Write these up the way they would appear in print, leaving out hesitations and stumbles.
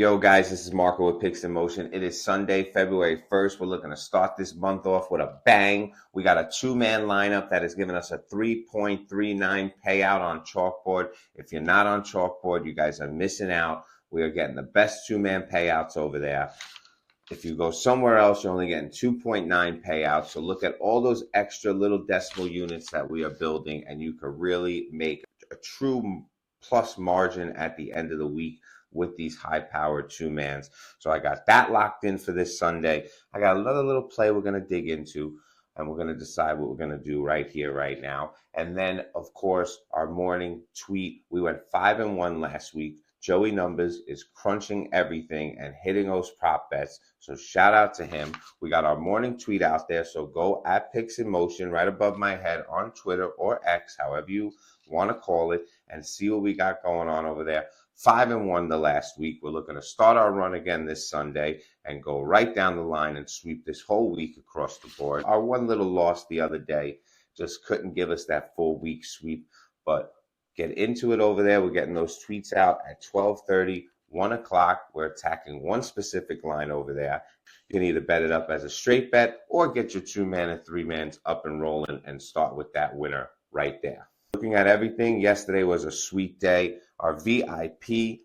Yo, guys, this is Marco with Picks in Motion. It is Sunday, February 1st. We're looking to start this month off with a bang. We got a two-man lineup that has given us a 3.39 payout on chalkboard. If you're not on chalkboard, you guys are missing out. We are getting the best two-man payouts over there. If you go somewhere else, you're only getting 2.9 payouts. So look at all those extra little decimal units that we are building, and you can really make a true plus margin at the end of the week with these high-powered two-mans. So I got that locked in for this Sunday. I got another little play we're going to dig into, and we're going to decide what we're going to do right here, right now. And then, of course, our morning tweet. We went 5-1 last week. Joey Numbers is crunching everything and hitting those prop bets. So shout out to him. We got our morning tweet out there. So go at Picks in Motion right above my head on Twitter or X, however you want to call it, and see what we got going on over there. 5-1 the last week. We're looking to start our run again this Sunday and go right down the line and sweep this whole week across the board. Our one little loss the other day just couldn't give us that full week sweep, but get into it over there. We're getting those tweets out at 12:30, 1 o'clock. We're attacking one specific line over there. You can either bet it up as a straight bet or get your two-man and three-mans up and rolling and start with that winner right there. Looking at everything, yesterday was a sweet day. Our VIP,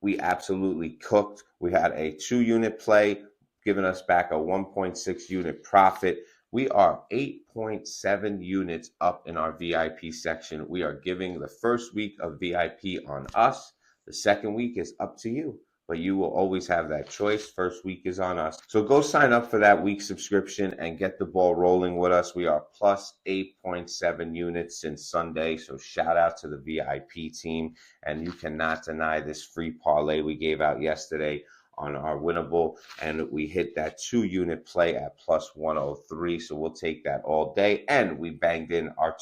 we absolutely cooked. We had a 2-unit play, giving us back a 1.6 unit profit. We are 8.7 units up in our VIP section. We are giving the first week of VIP on us. The second week is up to you, but you will always have that choice. First week is on us. So go sign up for that week subscription and get the ball rolling with us. We are plus 8.7 units since Sunday. So shout out to the VIP team. And you cannot deny this free parlay we gave out yesterday on our winnable, and we hit that 2-unit play at plus 103. So we'll take that all day. And we banged in our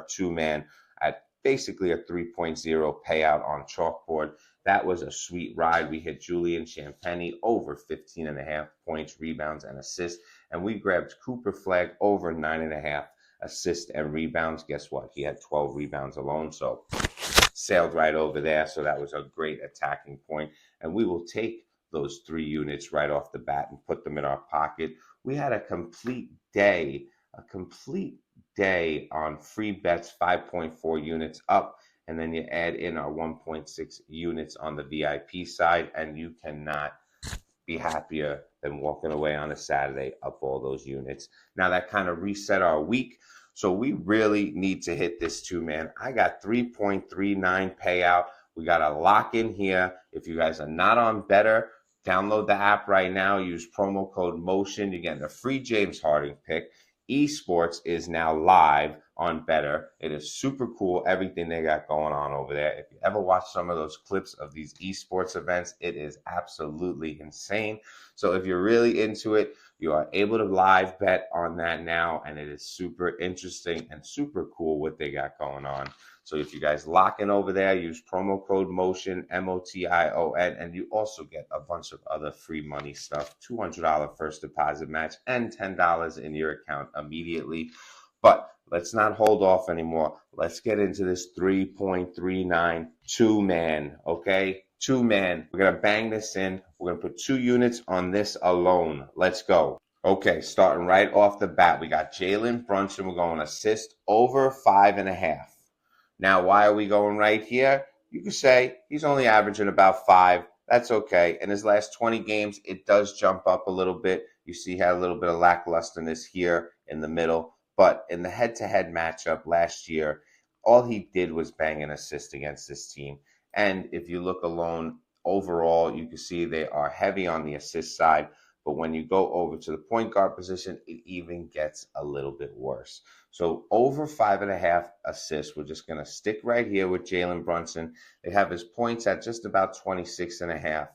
two-man at basically a 3.0 payout on chalkboard. That was a sweet ride. We hit Julian Champagny over 15.5 points, rebounds, and assists. And we grabbed Cooper Flag over 9.5 assists and rebounds. Guess what? He had 12 rebounds alone. So sailed right over there. So that was a great attacking point. And we will take those 3 units right off the bat and put them in our pocket. We had a complete day on free bets, 5.4 units up. And then you add in our 1.6 units on the VIP side, and you cannot be happier than walking away on a Saturday up all those units. Now that kind of reset our week. So we really need to hit this two-man. I got 3.39 payout. We got a lock in here. If you guys are not on Betr, download the app right now. Use promo code MOTION. You're getting a free James Harden pick. Esports is now live on Betr. It is super cool, everything they got going on over there. If you ever watch some of those clips of these esports events, it is absolutely insane. So if you're really into it, you are able to live bet on that now, and it is super interesting and super cool what they got going on. So if you guys lock in over there, use promo code MOTION, MOTION, and you also get a bunch of other free money stuff, $200 first deposit match, and $10 in your account immediately. But let's not hold off anymore. Let's get into this 3.39 two-man, okay? Two-man. We're going to bang this in. We're going to put 2 units on this alone. Let's go. Okay, starting right off the bat, we got Jalen Brunson. We're going assist over 5.5. Now, why are we going right here? You could say he's only averaging about 5. That's okay. In his last 20 games, it does jump up a little bit. You see he had a little bit of lacklusterness here in the middle. But in the head-to-head matchup last year, all he did was bang an assist against this team. And if you look alone, overall, you can see they are heavy on the assist side. But when you go over to the point guard position, it even gets a little bit worse. So over 5.5 assists, we're just going to stick right here with Jalen Brunson. They have his points at just about 26.5.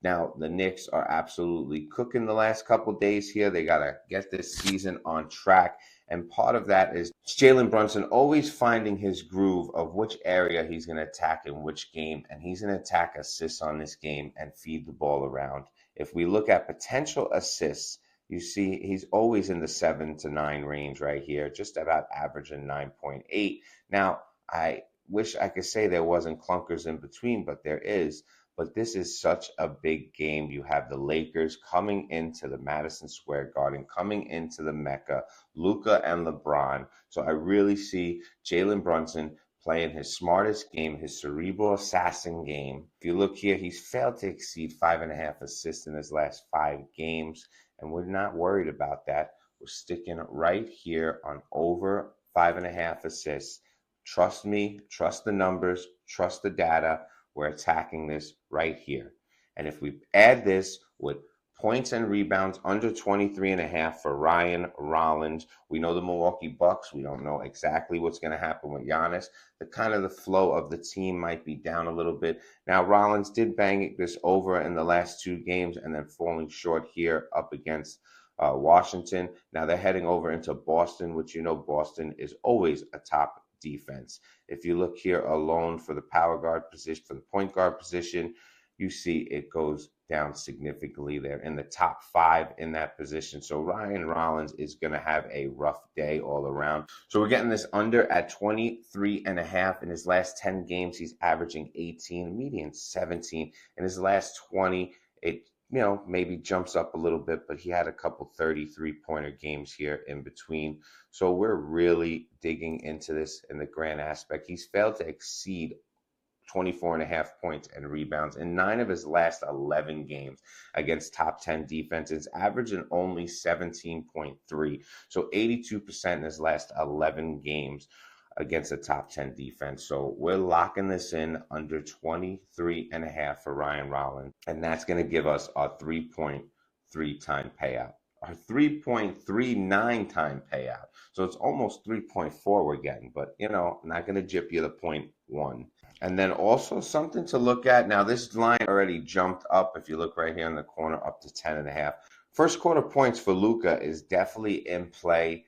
Now, the Knicks are absolutely cooking the last couple days here. They got to get this season on track. And part of that is Jalen Brunson always finding his groove of which area he's going to attack in which game. And he's going to attack assists on this game and feed the ball around. If we look at potential assists, you see he's always in the 7 to 9 range right here, just about averaging 9.8. Now, I wish I could say there wasn't clunkers in between, but there is. But this is such a big game. You have the Lakers coming into the Madison Square Garden, coming into the Mecca, Luka and LeBron. So I really see Jalen Brunson playing his smartest game, his cerebral assassin game. If you look here, he's failed to exceed 5.5 assists in his last 5 games, and we're not worried about that. We're sticking right here on over 5.5 assists. Trust me, trust the numbers, trust the data. We're attacking this right here. And if we add this with points and rebounds under 23.5 for Ryan Rollins, we know the Milwaukee Bucks. We don't know exactly what's going to happen with Giannis. The flow of the team might be down a little bit. Now, Rollins did bang this over in the last 2 games and then falling short here up against Washington. Now they're heading over into Boston, which Boston is always a top defense. If you look here alone for the power guard position, for the point guard position, you see it goes down significantly. They're in the top 5 in that position. So Ryan Rollins is going to have a rough day all around. So we're getting this under at 23.5. In his last 10 games, he's averaging 18, median 17. In his last 20, it maybe jumps up a little bit, but he had a couple 33-pointer games here in between. So we're really digging into this in the grand aspect. He's failed to exceed 24.5 points and rebounds in 9 of his last 11 games against top 10 defenses, averaging only 17.3. So 82% in his last 11 games against a top 10 defense. So we're locking this in under 23.5 for Ryan Rollins. And that's going to give us our 3.3 time payout, our 3.39 time payout. So it's almost 3.4 we're getting, but not going to jip you the 0.1. And then also something to look at. Now this line already jumped up. If you look right here in the corner, up to 10.5. First quarter points for Luka is definitely in play.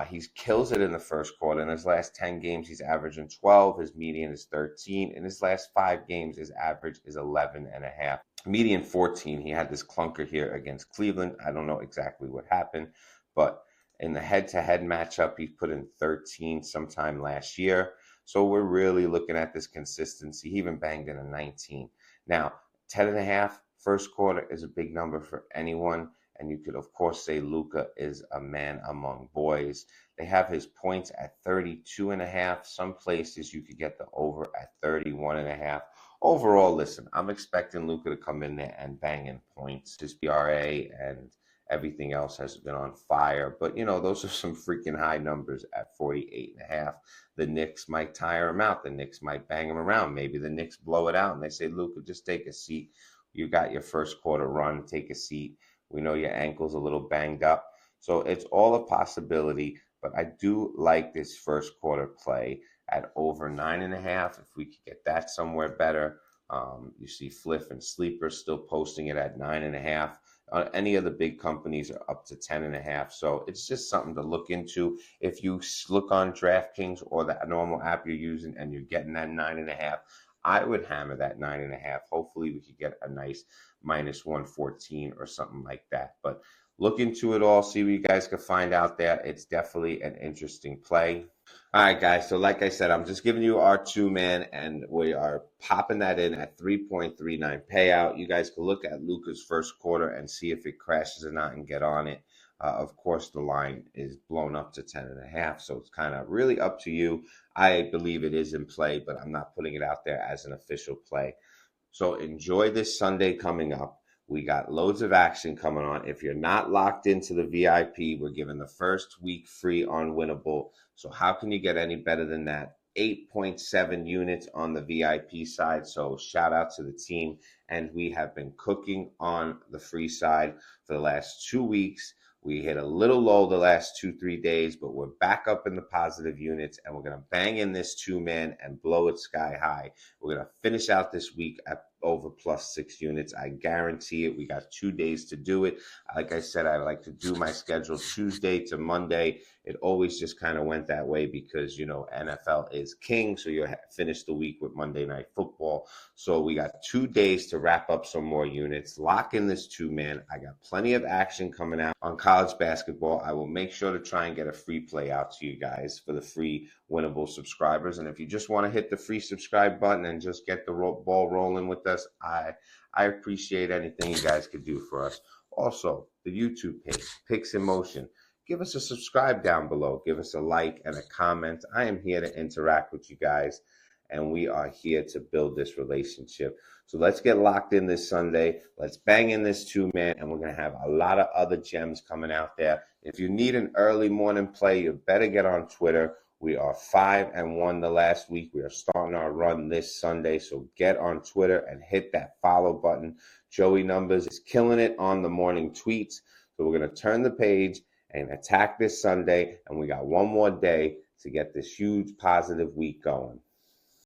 He kills it in the first quarter. In his last 10 games, he's averaging 12. His median is 13. In his last 5 games, his average is 11.5. Median 14. He had this clunker here against Cleveland. I don't know exactly what happened, but in the head-to-head matchup, he put in 13 sometime last year. So we're really looking at this consistency. He even banged in a 19. Now, 10.5 first quarter is a big number for anyone. And you could, of course, say Luka is a man among boys. They have his points at 32.5. Some places you could get the over at 31.5. Overall, listen, I'm expecting Luka to come in there and bang in points. His PRA and everything else has been on fire. But, those are some freaking high numbers at 48.5. The Knicks might tire him out. The Knicks might bang him around. Maybe the Knicks blow it out and they say, Luka, just take a seat. You got your first quarter run. Take a seat. We know your ankle's a little banged up. So it's all a possibility, but I do like this first quarter play at over 9.5. If we could get that somewhere better. You see Fliff and Sleeper still posting it at 9.5. Any of the big companies are up to 10.5. So it's just something to look into. If you look on DraftKings or the normal app you're using and you're getting that 9.5, I would hammer that 9.5. Hopefully we could get a nice minus 114 or something like that. But look into it all, see what you guys can find out there. It's definitely an interesting play. All right, guys. So like I said, I'm just giving you our 2-man, and we are popping that in at 3.39 payout. You guys can look at Luka's first quarter and see if it crashes or not and get on it. Of course, the line is blown up to 10.5, so it's kind of really up to you. I believe it is in play, but I'm not putting it out there as an official play. So enjoy this Sunday coming up. We got loads of action coming on. If you're not locked into the VIP, we're giving the first week free on Winnable. So how can you get any better than that? 8.7 units on the VIP side. So shout out to the team. And we have been cooking on the free side for the last 2 weeks. We hit a little low the last 2-3 days, but we're back up in the positive units, and we're going to bang in this 2-man and blow it sky high. We're going to finish out this week at over plus 6 units. I guarantee it. We got 2 days to do it. Like I said, I like to do my schedule Tuesday to Monday. It always just kind of went that way because, NFL is king. So you finish the week with Monday Night Football. So we got 2 days to wrap up some more units. Lock in this 2-man. I got plenty of action coming out on college basketball. I will make sure to try and get a free play out to you guys for the free winnable subscribers. And if you just want to hit the free subscribe button and just get the ball rolling with us, I appreciate anything you guys could do for us. Also, the YouTube page, Picks in Motion. Give us a subscribe down below. Give us a like and a comment. I am here to interact with you guys, and we are here to build this relationship. So let's get locked in this Sunday. Let's bang in this 2-man, and we're going to have a lot of other gems coming out there. If you need an early morning play, you better get on Twitter. We are 5-1 the last week. We are starting our run this Sunday, so get on Twitter and hit that follow button. Joey Numbers is killing it on the morning tweets. So we're going to turn the page and attack this Sunday, and we got one more day to get this huge positive week going.